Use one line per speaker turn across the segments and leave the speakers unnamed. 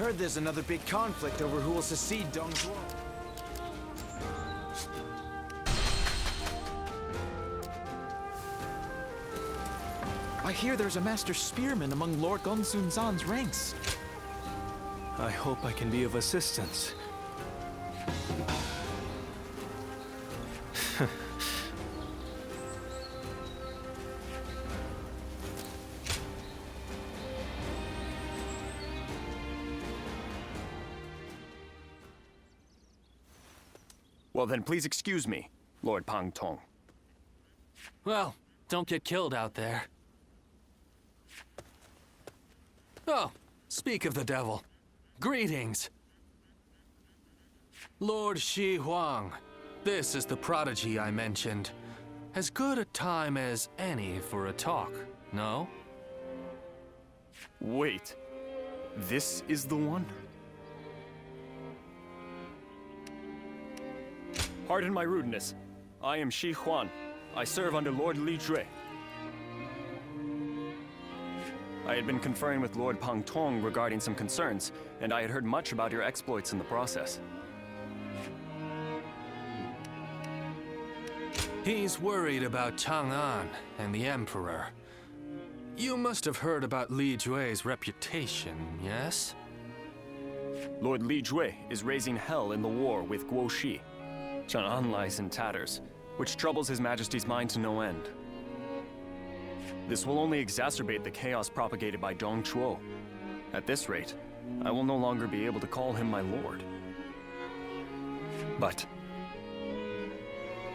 heard there's another big conflict over who will succeed Dong Zhuo. I hear there's a master spearman among Lord Gongsun Zan's ranks.
I hope I can be of assistance.
Well then, please excuse me, Lord Pang Tong.
Well, don't get killed out there. Oh, speak of the devil. Greetings. Lord Shi Huang, this is the prodigy I mentioned. As good a time as any for a talk, no?
Wait, this is the one? Pardon my rudeness. I am Shi Huan. I serve under Lord Li Jue. I had been conferring with Lord Pang Tong regarding some concerns, and I had heard much about your exploits in the process.
He's worried about Chang'an and the Emperor. You must have heard about Li Jue's reputation, yes?
Lord Li Jue is raising hell in the war with Guo Shi. Chang'an lies in tatters, which troubles His Majesty's mind to no end. This will only exacerbate the chaos propagated by Dong Chuo. At this rate, I will no longer be able to call him my lord. But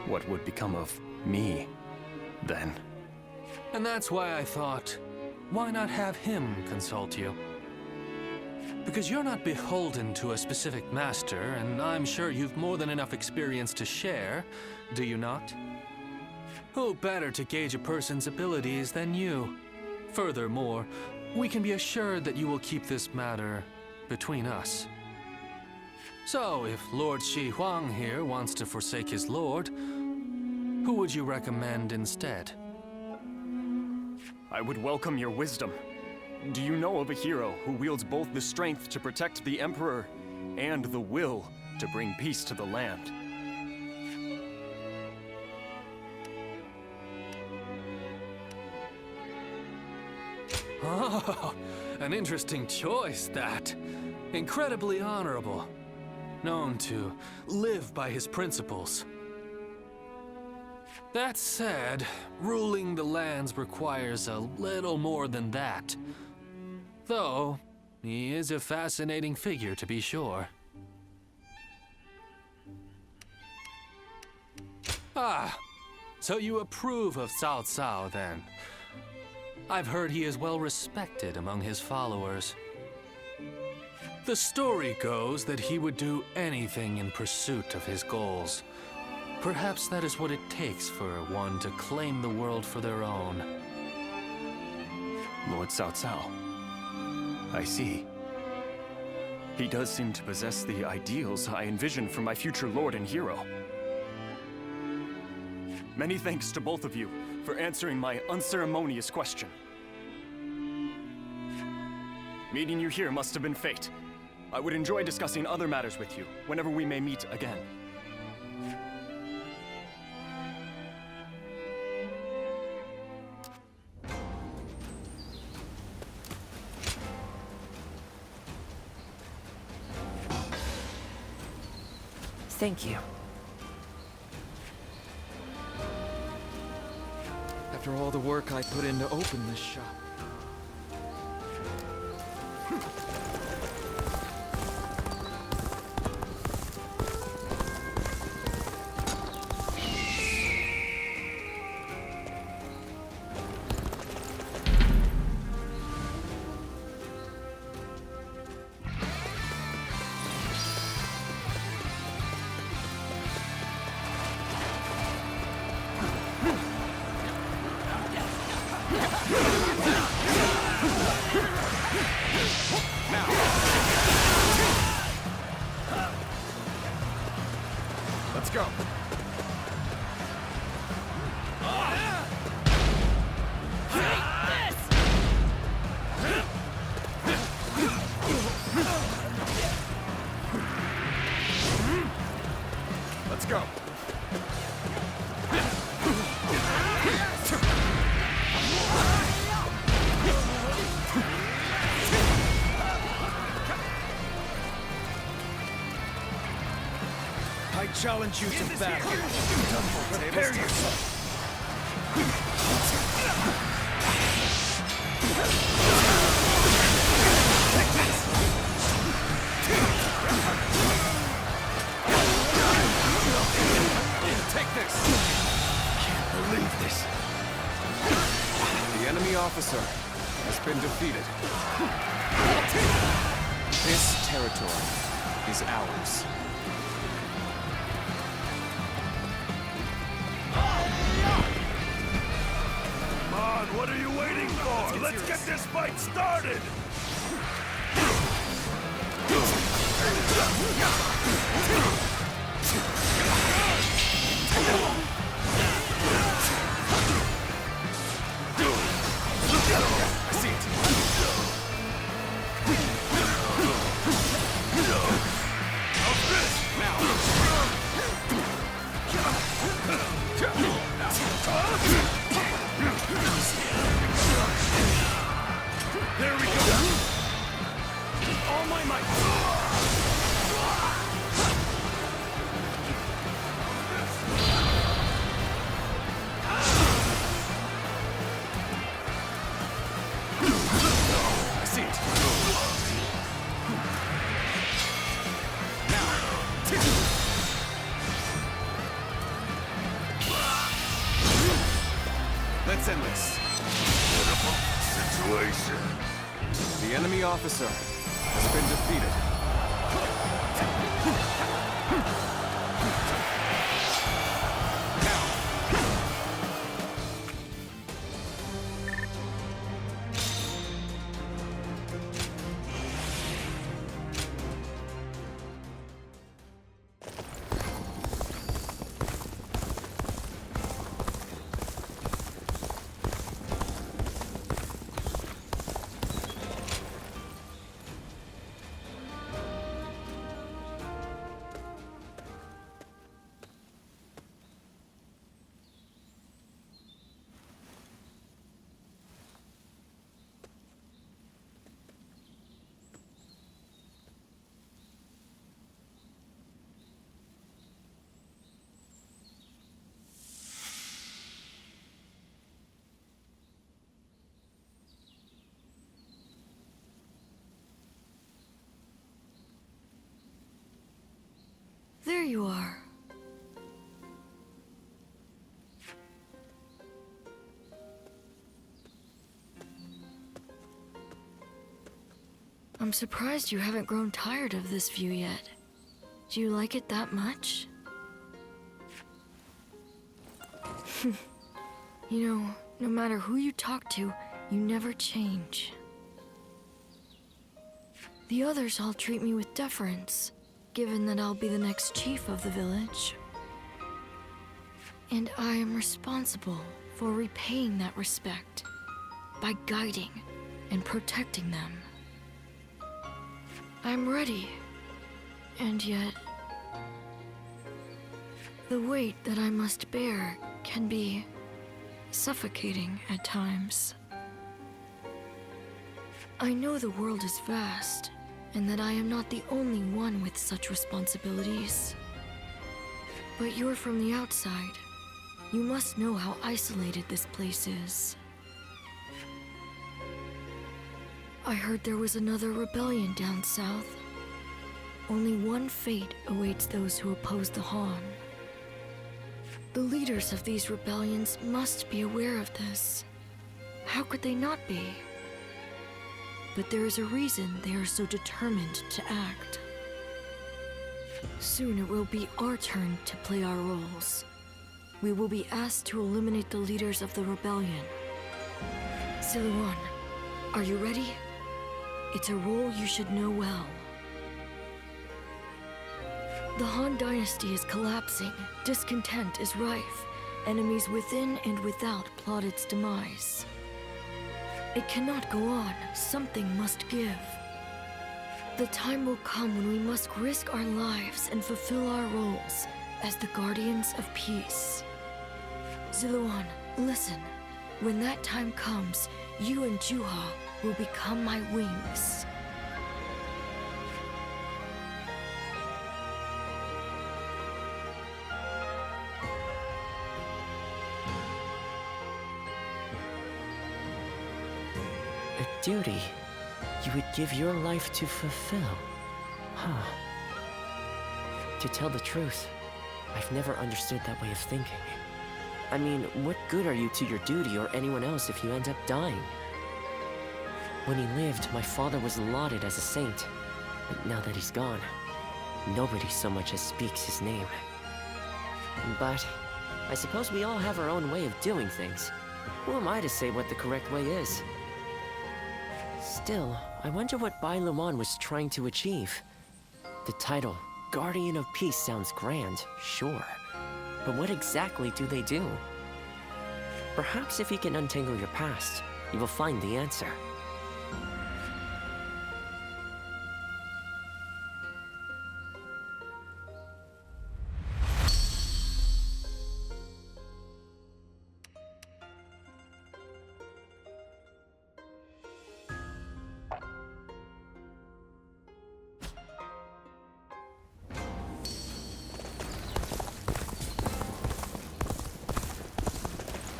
what would become of me, then?
And that's why I thought, why not have him consult you? Because you're not beholden to a specific master, and I'm sure you've more than enough experience to share, do you not? Who better to gauge a person's abilities than you? Furthermore, we can be assured that you will keep this matter between us. So, if Lord Shi Huang here wants to forsake his lord, who would you recommend instead?
I would welcome your wisdom. Do you know of a hero who wields both the strength to protect the Emperor and the will to bring peace to the land?
Oh, an interesting choice, that. Incredibly honorable. Known to live by his principles. That said, ruling the lands requires a little more than that. Though, he is a fascinating figure to be sure. Ah, so you approve of Cao Cao then? I've heard he is well respected among his followers. The story goes that he would do anything in pursuit of his goals. Perhaps that is what it takes for one to claim the world for their own.
Lord Cao Cao. I see. He does seem to possess the ideals I envisioned for my future lord and hero. Many thanks to both of you for answering my unceremonious question. Meeting you here must have been fate. I would enjoy discussing other matters with you whenever we may meet again.
Thank you.
After all the work I put in to open this shop. Let's go. Take this!
go!
I challenge you to battle. Prepare yourself.
Take this!
Can't believe this.
The enemy officer has been defeated. This territory is ours.
Come on, what are you waiting for? Let's get this fight started!
I see it.
There we go!
All my might. I see it. Now. Let's end this.
Situation.
The enemy officer has been defeated.
There you are. I'm surprised you haven't grown tired of this view yet. Do you like it that much? You know, no matter who you talk to, you never change. The others all treat me with deference, given that I'll be the next chief of the village. And I am responsible for repaying that respect by guiding and protecting them. I'm ready, and yet the weight that I must bear can be suffocating at times. I know the world is vast, and that I am not the only one with such responsibilities. But you're from the outside. You must know how isolated this place is. I heard there was another rebellion down south. Only one fate awaits those who oppose the Han. The leaders of these rebellions must be aware of this. How could they not be? But there is a reason they are so determined to act. Soon it will be our turn to play our roles. We will be asked to eliminate the leaders of the rebellion. Siluan, are you ready? It's a role you should know well. The Han Dynasty is collapsing. Discontent is rife. Enemies within and without plot its demise. It cannot go on. Something must give. The time will come when we must risk our lives and fulfill our roles, as the Guardians of Peace. Ziluan, listen. When that time comes, you and Juha will become my wings.
A duty you would give your life to fulfill. Huh. To tell the truth, I've never understood that way of thinking. I mean, what good are you to your duty or anyone else if you end up dying? When he lived, my father was lauded as a saint. But now that he's gone, nobody so much as speaks his name. But I suppose we all have our own way of doing things. Who am I to say what the correct way is? Still, I wonder what Bai Luan was trying to achieve. The title, Guardian of Peace, sounds grand, sure. But what exactly do they do? Perhaps if you can untangle your past, you will find the answer.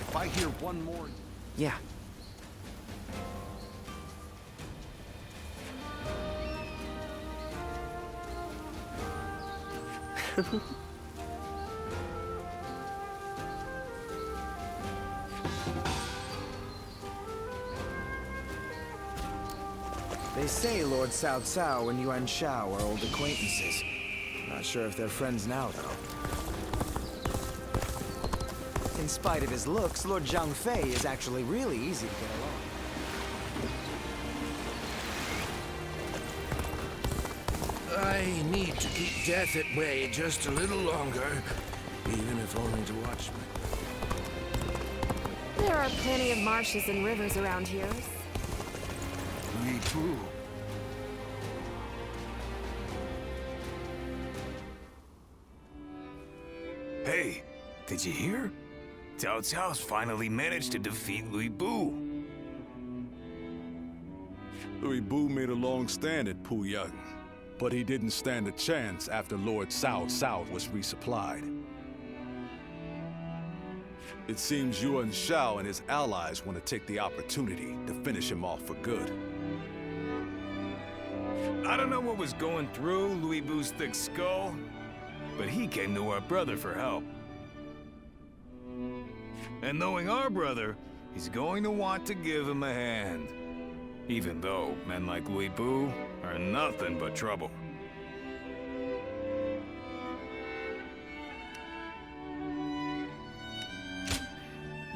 If I hear one more...
Yeah.
They say Lord Cao Cao and Yuan Shao are old acquaintances. Not sure if they're friends now, though. In spite of his looks, Lord Zhang Fei is actually really easy to get along.
I need to keep death at bay just a little longer, even if only to watch me.
There are plenty of marshes and rivers around here.
Me too. Hey, did you hear? Cao Cao's finally managed to defeat Lui Bu.
Lui Bu made a long stand at Puyang, but he didn't stand a chance after Lord Cao Cao was resupplied. It seems Yuan Shao and his allies want to take the opportunity to finish him off for good.
I don't know what was going through Lui Bu's thick skull, but he came to our brother for help. And knowing our brother, he's going to want to give him a hand. Even though men like Lui Bu are nothing but trouble.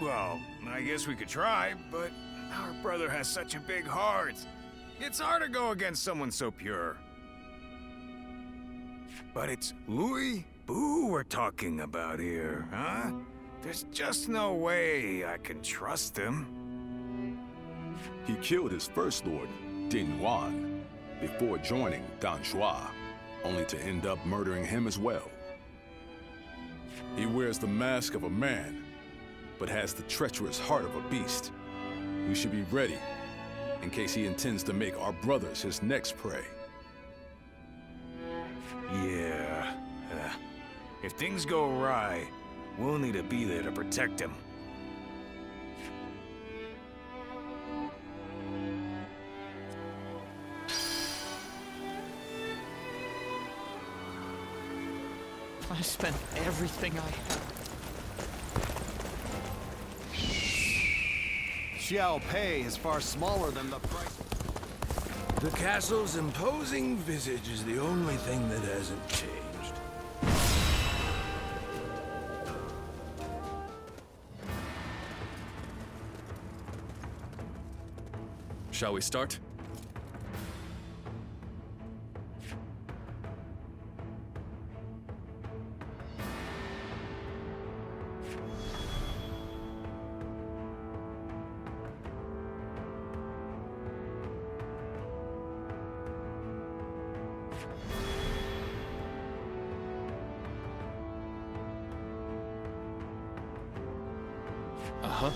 Well, I guess we could try, but our brother has such a big heart. It's hard to go against someone so pure. But it's Lui Bu we're talking about here, huh? There's just no way I can trust him.
He killed his first lord, Din Yuan, before joining Dan Shua, only to end up murdering him as well. He wears the mask of a man, but has the treacherous heart of a beast. We should be ready, in case he intends to make our brothers his next prey.
Yeah. If things go awry, we'll need to be there to protect him.
I spent everything I had.
Xiao Pei is far smaller than the price.
The castle's imposing visage is the only thing that hasn't changed.
Shall we start? Uh-huh.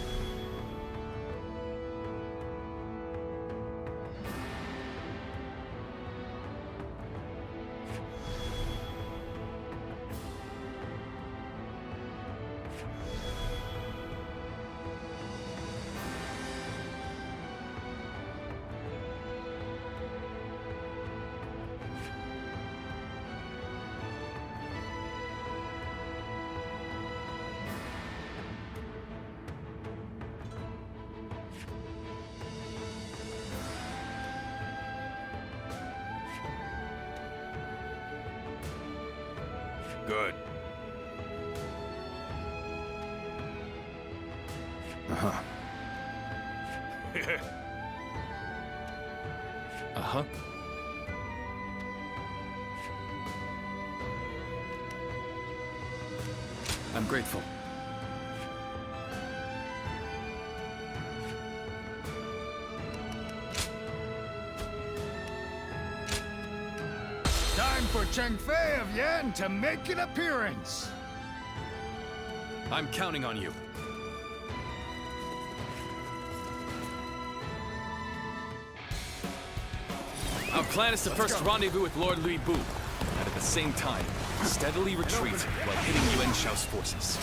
Good.
Uh-huh.
Uh-huh. I'm grateful.
Time for Cheng Fei of Yan to make an appearance.
I'm counting on you. Our plan is to first rendezvous with Lord Louis Bu, and at the same time, steadily retreat while hitting Yuan Shao's forces.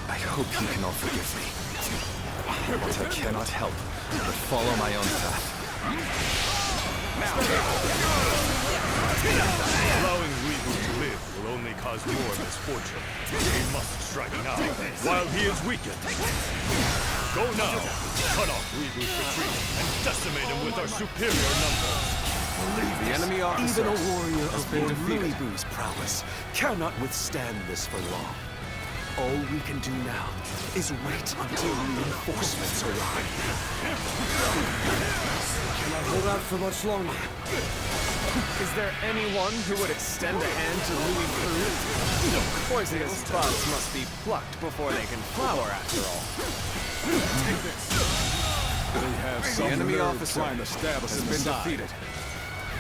I hope you can all forgive me. But I cannot help but follow my own path.
Allowing Louis Bu to live will only cause more misfortune. We must strike now, while he is weakened. Go now, cut off Louis Bu's retreat, and decimate him with our superior numbers.
The enemy officer
Even a warrior
has
of
been
Lord
defeated.
Louis Bu's prowess cannot withstand this for long. All we can do now is wait until reinforcements arrive.
Cannot hold out for much longer.
Is there anyone who would extend a hand to Louis Bu? Poisonous buds must be plucked before they can flower, after all.
They have some
enemy
nerve
officer
trying to stab us
has
in the
been
side.
defeated.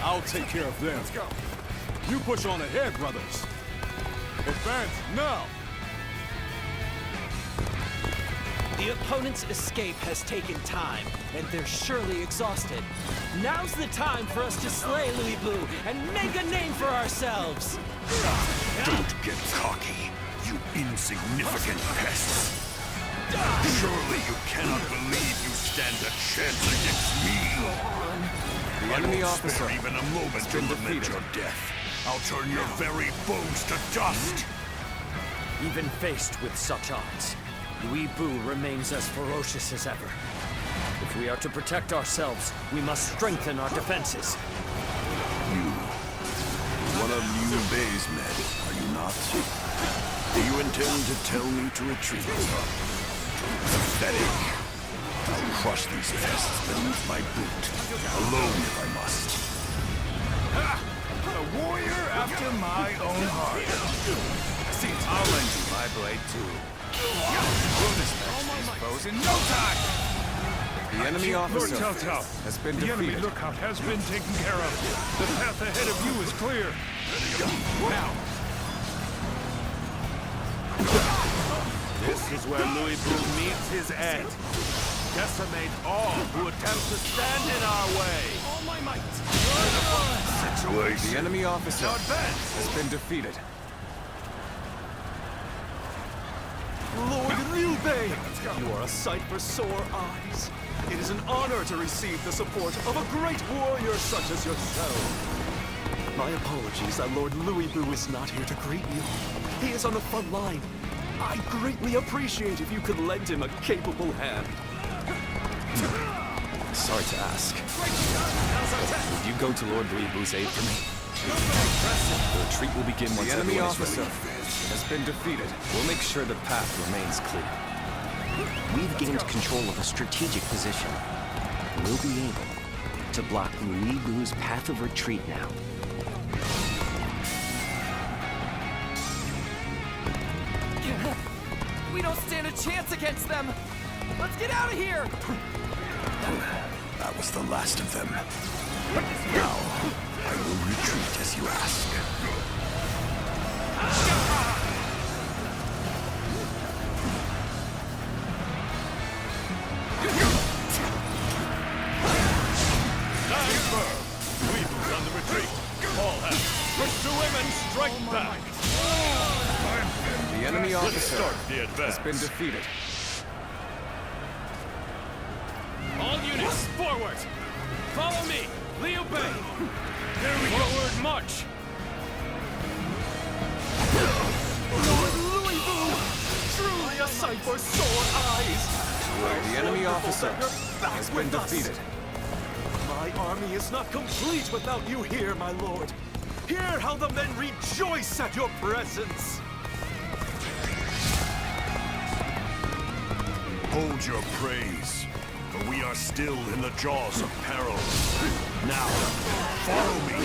I'll take care of them. Let's go. You push on ahead, brothers. Advance now.
The opponent's escape has taken time, and they're surely exhausted. Now's the time for us to slay Louis Bu and make a name for ourselves!
Don't get cocky, you insignificant pests. Surely you cannot believe you stand a chance against me.
The enemy officer
Spare even a moment to
been
lament
defeated.
your death. I'll turn your very bones to dust.
Even faced with such odds, Louis Bu remains as ferocious as ever. If we are to protect ourselves, we must strengthen our defenses.
You, one of Liu Bei's men, are you not? Do you intend to tell me to retreat? Pathetic. I'll crush these pests beneath my boot, alone if I must.
A warrior after my own heart. See, I'll lend you my blade too. We'll dispatch these foes in no time!
The enemy officer
Lord Cao Cao,
has been
the enemy
defeated.
lookout has been taken care of. The path ahead of you is clear.
Now! This is where Louis Bu meets his end. Decimate all who attempt to stand in our way.
All my might!
Situation.
The enemy officer
Now advance!
has been defeated.
Lord Liu Bei, you are a sight for sore eyes. It is an honor to receive the support of a great warrior such as yourself. My apologies that Lord Louis Bu is not here to greet you. He is on the front line. I'd greatly appreciate if you could lend him a capable hand.
Sorry to ask. Would you go to Lord Louis Bu's aid for me? The retreat will begin once
The enemy
everyone is
officer
ready.
has been defeated.
We'll make sure the path remains clear.
We've gained control of a strategic position. We'll be able to block Louis Bu's path of retreat now.
We don't stand a chance against them! Let's get out of here!
That was the last of them. Now, I will retreat as you ask.
The enemy
Let's
officer
start the advance.
has been defeated.
All units, forward! Follow me! Liu Bei! There we Forward march!
Lord Louis Vu! Truly a sight for sore eyes!
The enemy
Wonderful
officer
that you're back
has been
with us.
defeated.
My army is not complete without you here, my lord. Hear how the men rejoice at your presence!
Hold your praise, for we are still in the jaws of peril. Now, follow me.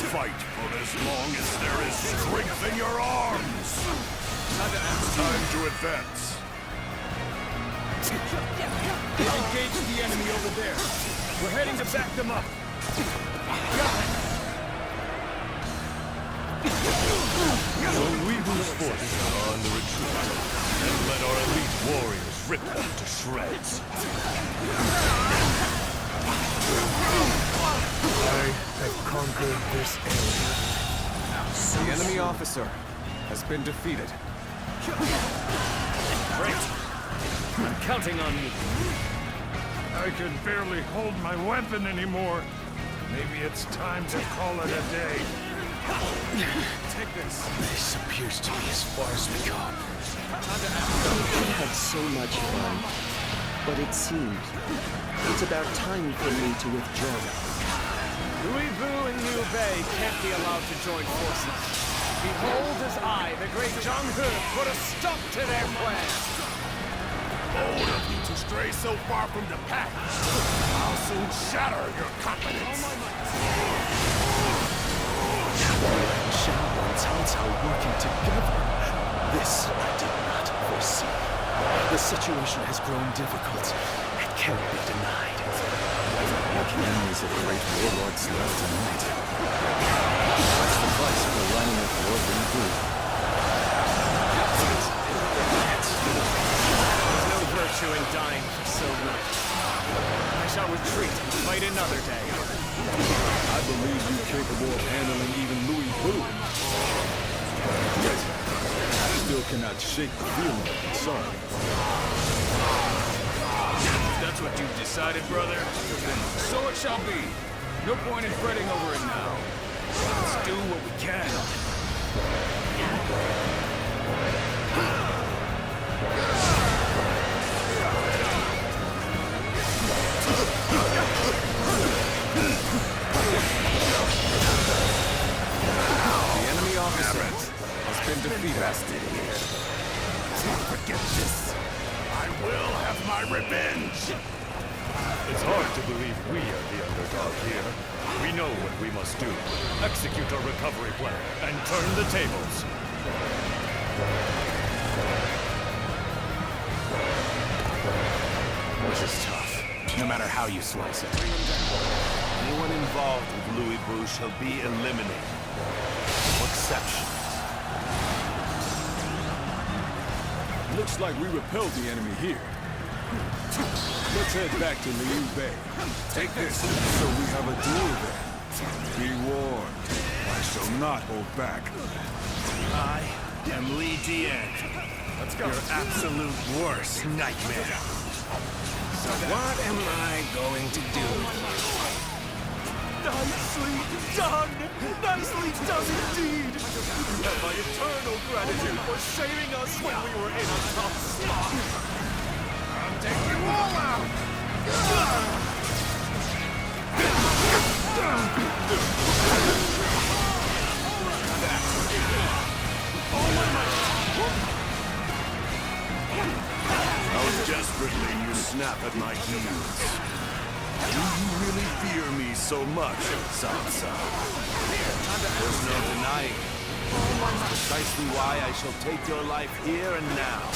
Fight for as long as there is strength in your arms. Time to advance.
Engage the enemy over there. We're heading to back them up.
Louis Vu's forces are on the retreat, and let our elite warriors rip them to shreds.
I have conquered this area.
The enemy officer has been defeated.
Great. I'm counting on you.
I can barely hold my weapon anymore. Maybe it's time to call it a day.
Take this.
This appears to be as far as we go. I had so much fun, but it seems it's about time for me to withdraw.
Louis Vu and Liu Bei can't be allowed to join forces. Behold as I, the great Zhang He, put a stop to their plan.
Bold of you to stray so far from the pack. I'll soon shatter your confidence.
Shao and Cao Cao working together. This I did not foresee. The situation has grown difficult. It can't be denied. The enemies of great warlords left tonight. What's the price for running with Lord Louis Vu?
There's no virtue in dying for so little. I shall retreat and fight another day.
I believe you capable of handling even Louis Vu. Yet, I still cannot shake the feeling of concern.
That's what you've decided, brother? So it shall be. No point in fretting over it now. Let's do what we can.
The enemy officer has been defeated.
Don't forget this. I will have my revenge. It's hard to believe we are the underdog here. We know what we must do. Execute our recovery plan and turn the tables.
This is tough, no matter how you slice it.
Anyone involved with Louis Vu shall be eliminated. No exceptions.
Looks like we repelled the enemy here. Let's head back to Liu Bei.
Take this.
So we have a duel then. Be warned. I shall not hold back.
I am Li Dian.
Let's go.
Your absolute worst nightmare.
What am I going to do?
Nicely done! Nicely done indeed! You have my eternal gratitude for saving us when we were in a tough spot!
I'll take you all out! How desperately you snap at my heels. Do you really fear me so much, Cao Cao? There's no denying it. Precisely why I shall take your life here and now.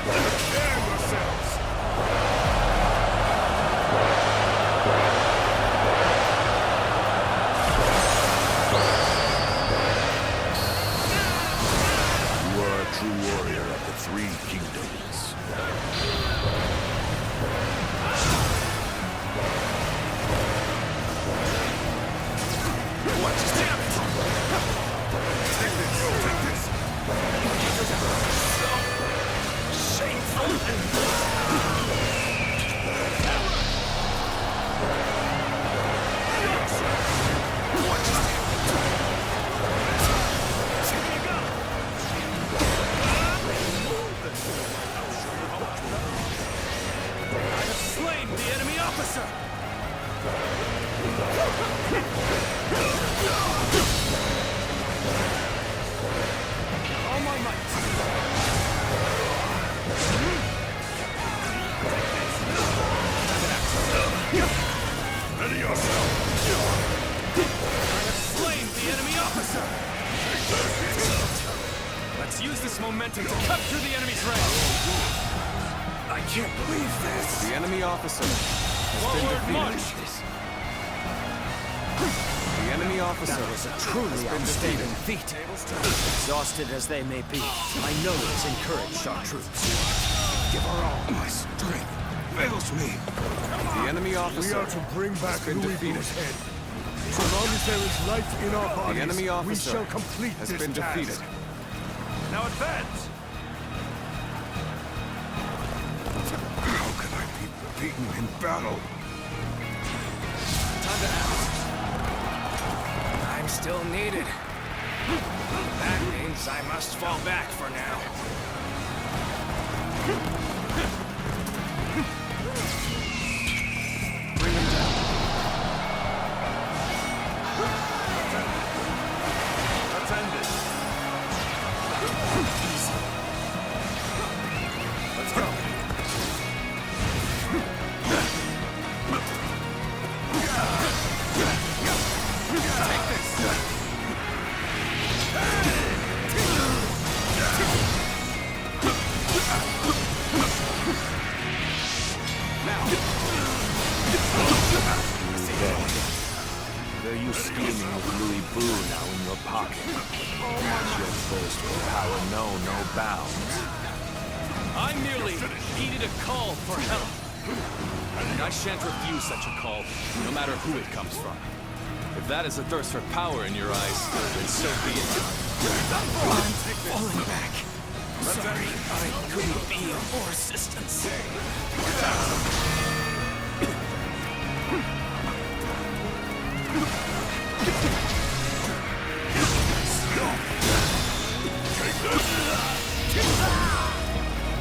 Prepare yourselves! You are a true warrior of the Three Kingdoms.
What? Damn it!
use this momentum to cut through the enemy's ranks.
I can't believe this.
The enemy officer has been
Forward
defeated.
march!
The enemy officer
That was a truly outstanding feat. Exhausted as they may be, I know it's encouraged our troops.
Give her all. My strength fails me.
The enemy officer
bring back
has been defeated.
head. So long as there is life in our bodies,
The enemy officer
we shall complete
has
this
been
task.
defeated.
Now advance!
How can I be beaten in battle?
Time to act. I'm still needed. That means I must fall back for now.
Bring him down.
Let's end this.
Let's go. Take this.
There you scheming with Louis Boo now in your pocket. That's your thirst for power, no bounds.
I merely heeded a call for help. And I shan't refuse such a call, no matter who it comes from. If that is a thirst for power in your eyes, then so be it.
I'm falling back. Sorry, I couldn't be of more assistance.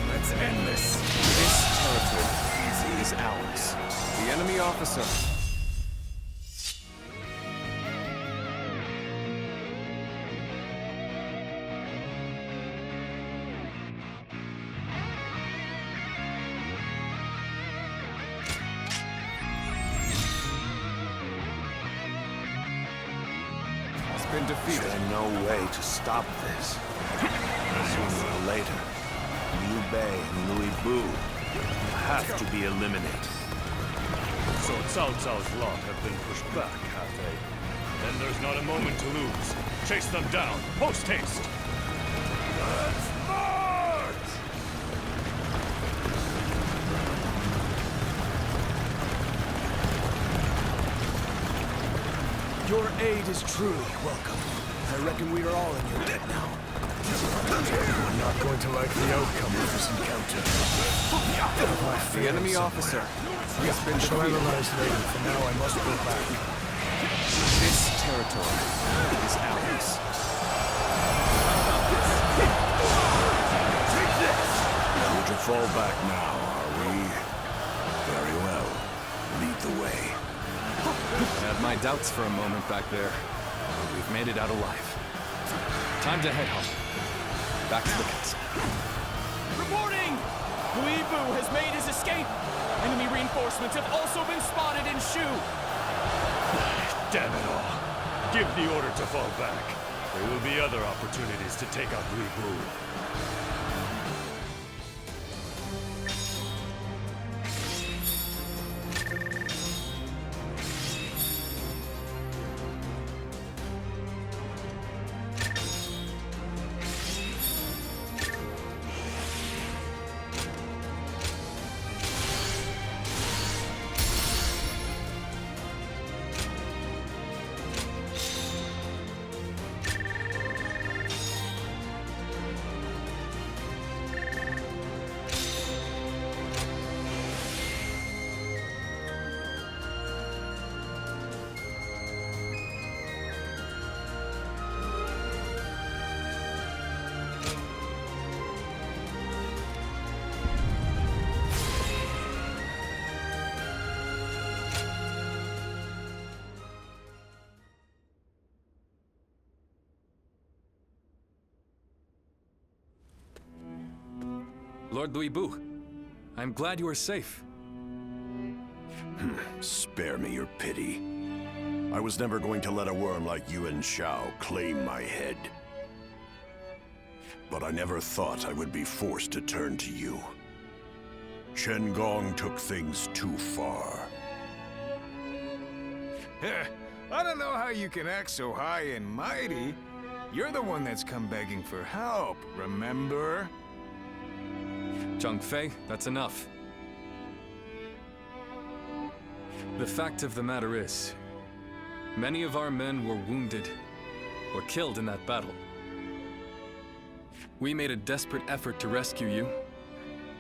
Let's end this.
This territory is ours. The enemy officer. Has been defeated.
There's no way to stop this. Sooner or later, Liu Bei and Louis Boo have to be eliminated.
So Cao Cao's lot have been pushed back, have they? Then there's not a moment to lose. Chase them down, post haste! Let's march!
Your aid is truly welcome. I reckon we are all in your debt now.
I'm not going to like the outcome of this encounter.
The enemy officer has been
Shall
defeated.
analyze later. For now, I must go back.
This territory is ours.
We're to fall back now, are we? Very well. Lead the way.
I had my doubts for a moment back there, but we've made it out alive. Time to head home. Back to the castle.
Reporting! Louis Boo has made his escape! Enemy reinforcements have also been spotted in Shu!
Damn it all. Give the order to fall back. There will be other opportunities to take out Louis Boo.
Lord Louis Boo, I'm glad you are safe.
Spare me your pity. I was never going to let a worm like you and Shao claim my head. but I never thought I would be forced to turn to you. Shen Gong took things too far.
I don't know how you can act so high and mighty. You're the one that's come begging for help, remember?
Zhang Fei, that's enough. The fact of the matter is, many of our men were wounded or killed in that battle. We made a desperate effort to rescue you,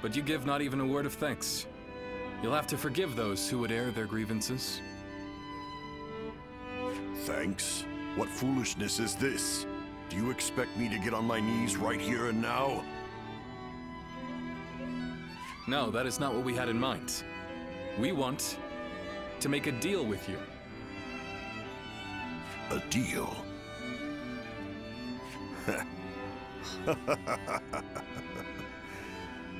but you give not even a word of thanks. You'll have to forgive those who would air their grievances.
Thanks? What foolishness is this? Do you expect me to get on my knees right here and now?
No, that is not what we had in mind. We want to make a deal with you.
A deal?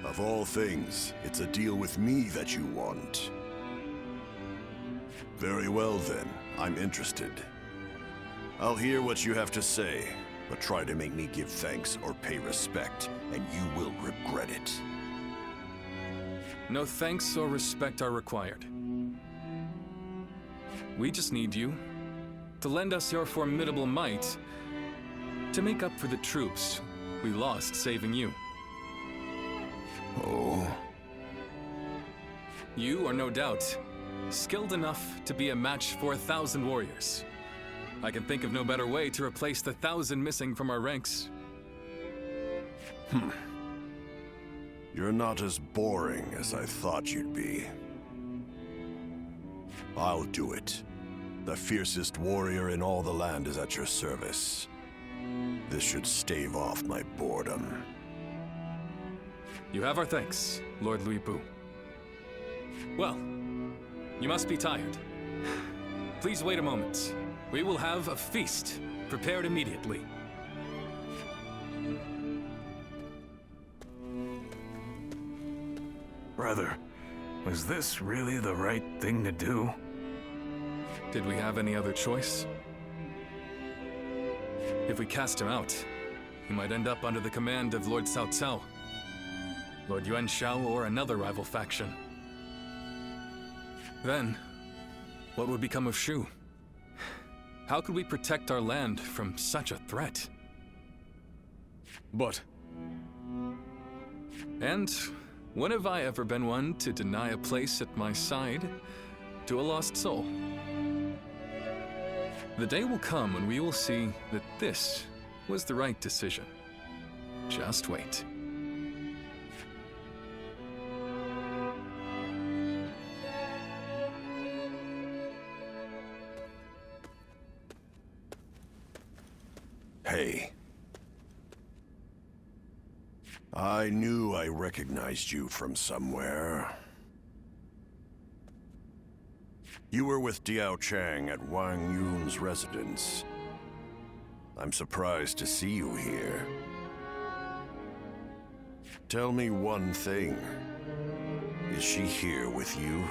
Of all things, it's a deal with me that you want. Very well then, I'm interested. I'll hear what you have to say, but try to make me give thanks or pay respect, and you will regret it.
No thanks or respect are required. We just need you to lend us your formidable might to make up for the troops we lost saving you.
Oh?
You are no doubt skilled enough to be a match for 1,000 warriors. I can think of no better way to replace the 1,000 missing from our ranks.
You're not as boring as I thought you'd be. I'll do it. The fiercest warrior in all the land is at your service. This should stave off my boredom.
You have our thanks, Lord Lui Bu. Well, you must be tired. Please wait a moment. We will have a feast prepared immediately.
Brother, was this really the right thing to do?
Did we have any other choice? If we cast him out, he might end up under the command of Lord Cao Cao, Lord Yuan Shao, or another rival faction. Then, what would become of Shu? How could we protect our land from such a threat?
But...
And when have I ever been one to deny a place at my side to a lost soul? The day will come when we will see that this was the right decision. Just wait.
Hey. I knew I recognized you from somewhere. You were with Diao Chang at Wang Yun's residence. I'm surprised to see you here. Tell me one thing. Is she here with you?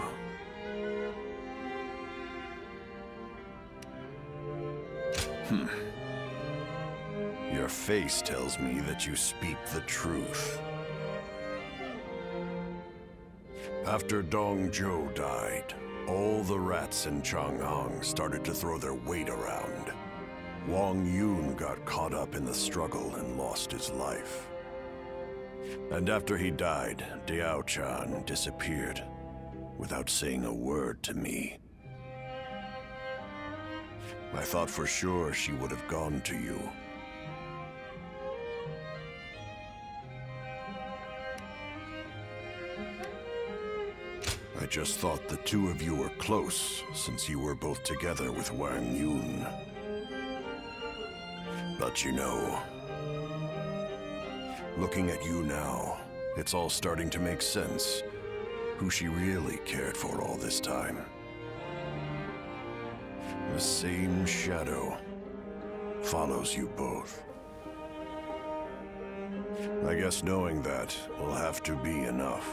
Your face tells me that you speak the truth. After Dong Zhou died, all the rats in Chang'an started to throw their weight around. Wang Yun got caught up in the struggle and lost his life. And after he died, Diao Chan disappeared without saying a word to me. I thought for sure she would have gone to you. I just thought the two of you were close, since you were both together with Wang Yun. But you know, looking at you now, it's all starting to make sense. Who she really cared for all this time. The same shadow follows you both. I guess knowing that will have to be enough.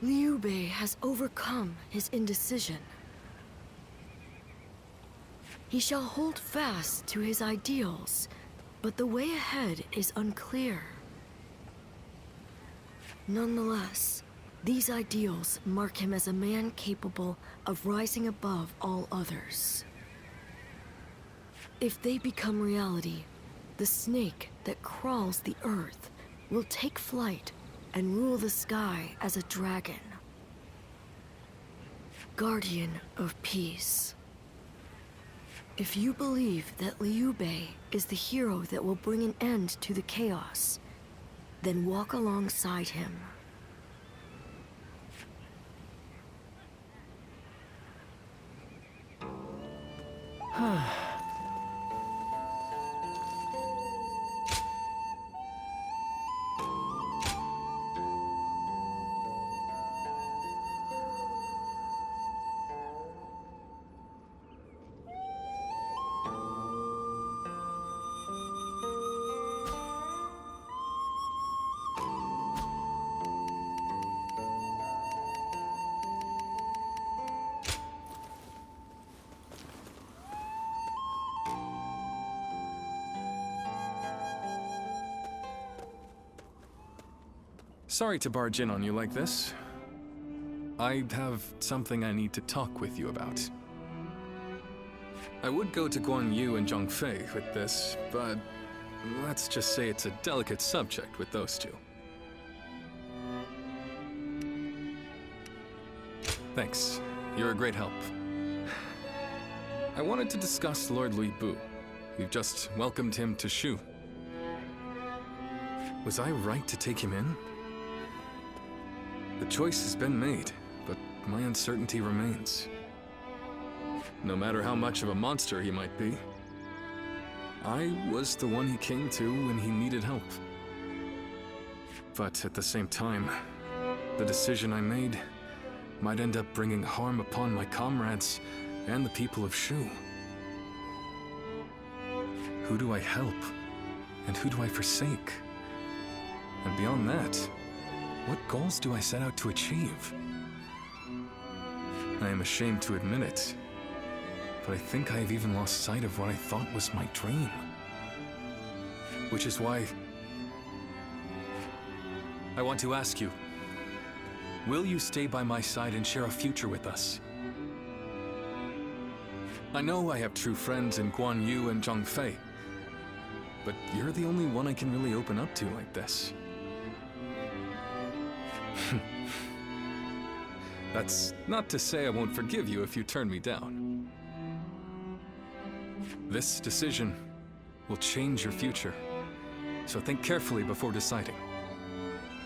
Liu Bei has overcome his indecision. He shall hold fast to his ideals, but the way ahead is unclear. Nonetheless, these ideals mark him as a man capable of rising above all others. If they become reality, the snake that crawls the earth will take flight and rule the sky as a dragon. Guardian of peace. If you believe that Liu Bei is the hero that will bring an end to the chaos, then walk alongside him.
Sorry to barge in on you like this. I have something I need to talk with you about. I would go to Guan Yu and Zhang Fei with this, but let's just say it's a delicate subject with those two. Thanks. You're a great help. I wanted to discuss Lord Li Bu. We've just welcomed him to Shu. Was I right to take him in? The choice has been made, but my uncertainty remains. No matter how much of a monster he might be, I was the one he came to when he needed help. But at the same time, the decision I made might end up bringing harm upon my comrades and the people of Shu. Who do I help? And who do I forsake? And beyond that, what goals do I set out to achieve? I am ashamed to admit it, but I think I have even lost sight of what I thought was my dream. Which is why I want to ask you, will you stay by my side and share a future with us? I know I have true friends in Guan Yu and Zhang Fei, but you're the only one I can really open up to like this. That's not to say I won't forgive you if you turn me down. This decision will change your future, so think carefully before deciding.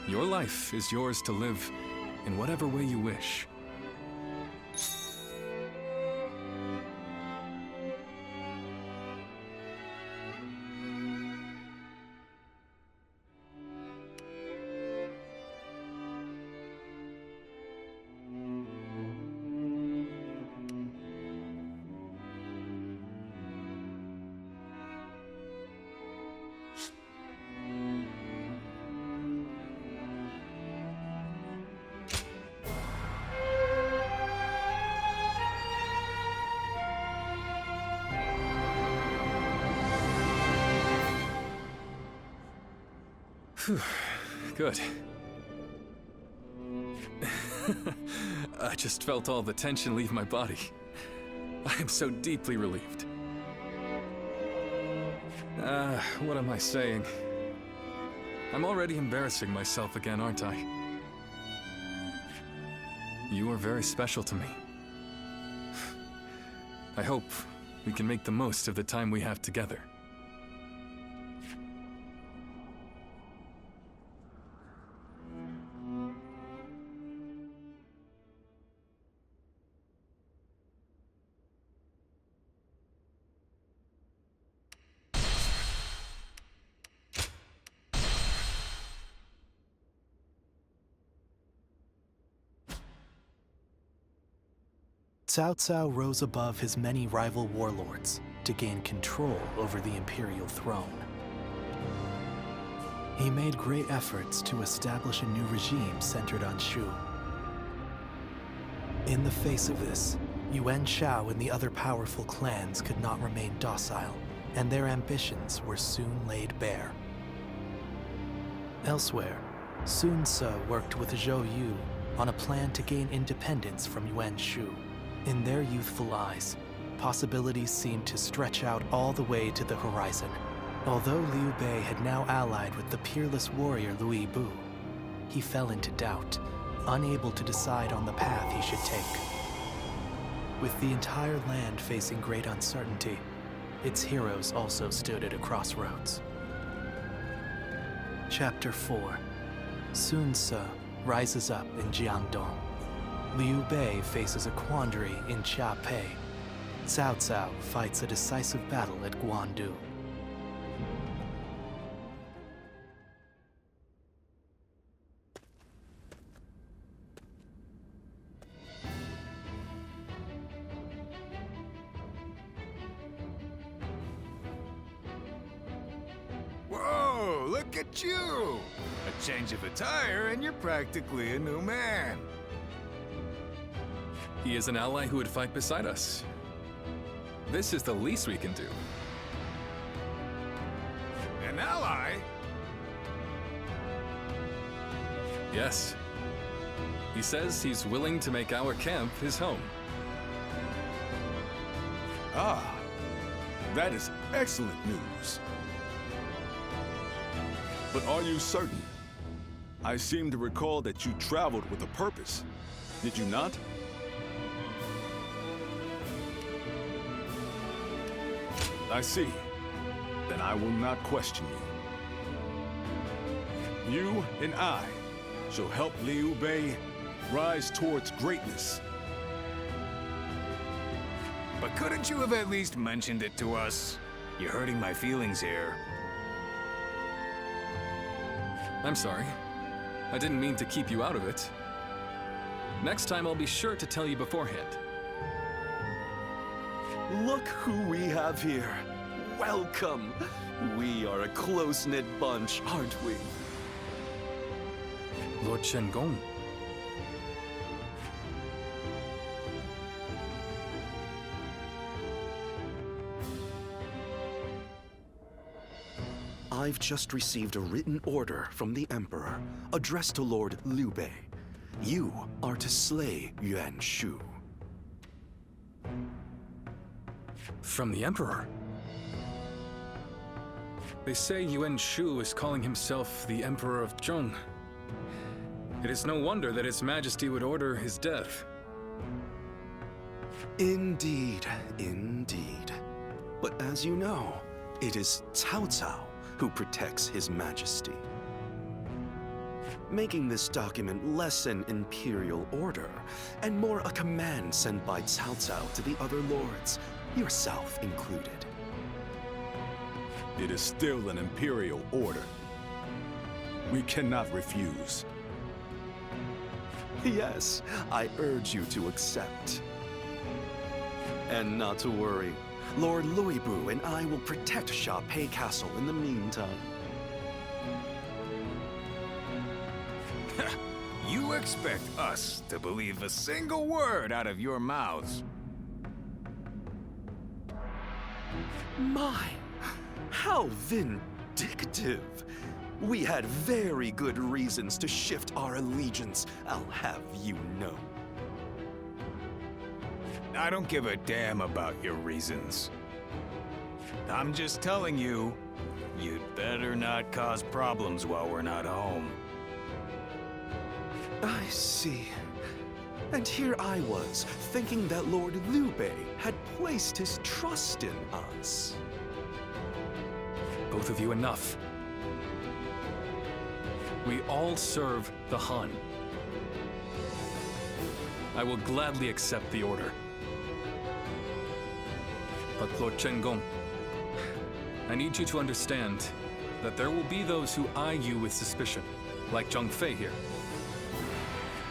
Your life is yours to live in whatever way you wish. Good. I just felt all the tension leave my body. I am so deeply relieved. What am I saying? I'm already embarrassing myself again, aren't I? You are very special to me. I hope we can make the most of the time we have together.
Cao Cao rose above his many rival warlords to gain control over the imperial throne. He made great efforts to establish a new regime centered on Shu, In the face of this, Yuan Shao and the other powerful clans could not remain docile, and their ambitions were soon laid bare. Elsewhere, Sun Ce worked with Zhou Yu on a plan to gain independence from Yuan Shu. In their youthful eyes, possibilities seemed to stretch out all the way to the horizon. Although Liu Bei had now allied with the peerless warrior Liu Bu, he fell into doubt, unable to decide on the path he should take. With the entire land facing great uncertainty, its heroes also stood at a crossroads. Chapter 4. Sun Ce rises up in Jiangdong. Liu Bei faces a quandary in Qiapei. Cao Cao fights a decisive battle at Guandu.
Whoa, look at you! A change of attire and you're practically a new man.
He is an ally who would fight beside us. This is the least we can do.
An ally?
Yes. He says he's willing to make our camp his home.
Ah, that is excellent news. But are you certain? I seem to recall that you traveled with a purpose. Did you not? I see. Then I will not question you. You and I shall help Liu Bei rise towards greatness.
But couldn't you have at least mentioned it to us? You're hurting my feelings here.
I'm sorry. I didn't mean to keep you out of it. Next time I'll be sure to tell you beforehand.
Look who we have here. Welcome. We are a close-knit bunch, aren't we?
Lord Shen-gong.
I've just received a written order from the Emperor, addressed to Lord Liu Bei. You are to slay Yuan Shu.
From the Emperor? They say Yuan Shu is calling himself the Emperor of Zhong. It is no wonder that His Majesty would order his death.
Indeed, indeed. But as you know, it is Cao Cao who protects His Majesty. Making this document less an imperial order, and more a command sent by Cao Cao to the other lords, yourself included.
It is still an imperial order. We cannot refuse.
Yes, I urge you to accept. And not to worry, Lord Liu Bu and I will protect Qiapei Castle in the meantime.
You expect us to believe a single word out of your mouths?
My, how vindictive. We had very good reasons to shift our allegiance, I'll have you know.
I don't give a damn about your reasons. I'm just telling you, you'd better not cause problems while we're not home.
I see. And here I was, thinking that Lord Liu Bei had placed his trust in us.
Both of you, enough. We all serve the Han. I will gladly accept the order. But Lord Shen-gong, I need you to understand that there will be those who eye you with suspicion, like Zhang Fei here.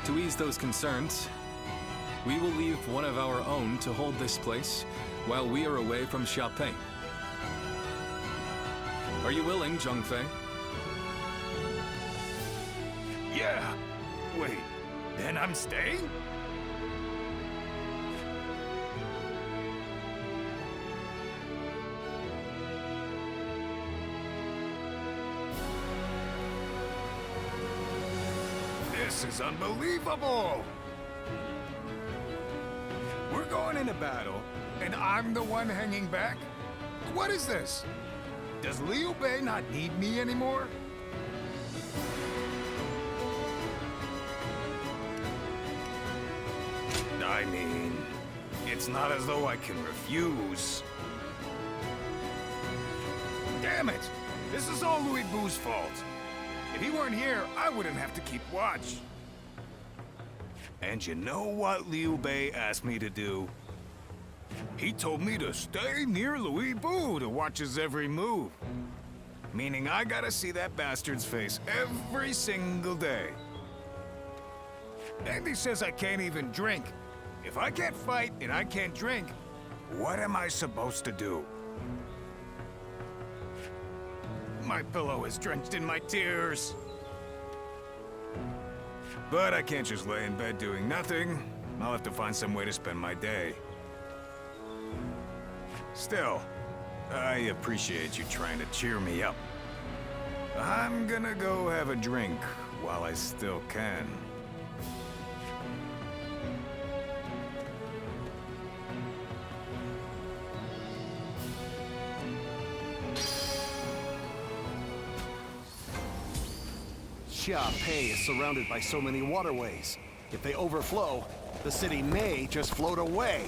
To ease those concerns, we will leave one of our own to hold this place while we are away from Qiapei. Are you willing, Zhang Fei?
Yeah. Wait, then I'm staying? This is unbelievable! We're going into battle, and I'm the one hanging back? What is this? Does Liu Bei not need me anymore? I mean, it's not as though I can refuse. Damn it! This is all Louis Bu's fault. If he weren't here, I wouldn't have to keep watch. And you know what Liu Bei asked me to do? He told me to stay near Louis Bu to watch his every move. Meaning I gotta see that bastard's face every single day. And he says I can't even drink. If I can't fight and I can't drink, what am I supposed to do? My pillow is drenched in my tears. But I can't just lay in bed doing nothing. I'll have to find some way to spend my day. Still, I appreciate you trying to cheer me up. I'm gonna go have a drink while I still can.
Pei is surrounded by so many waterways. If they overflow, the city may just float away.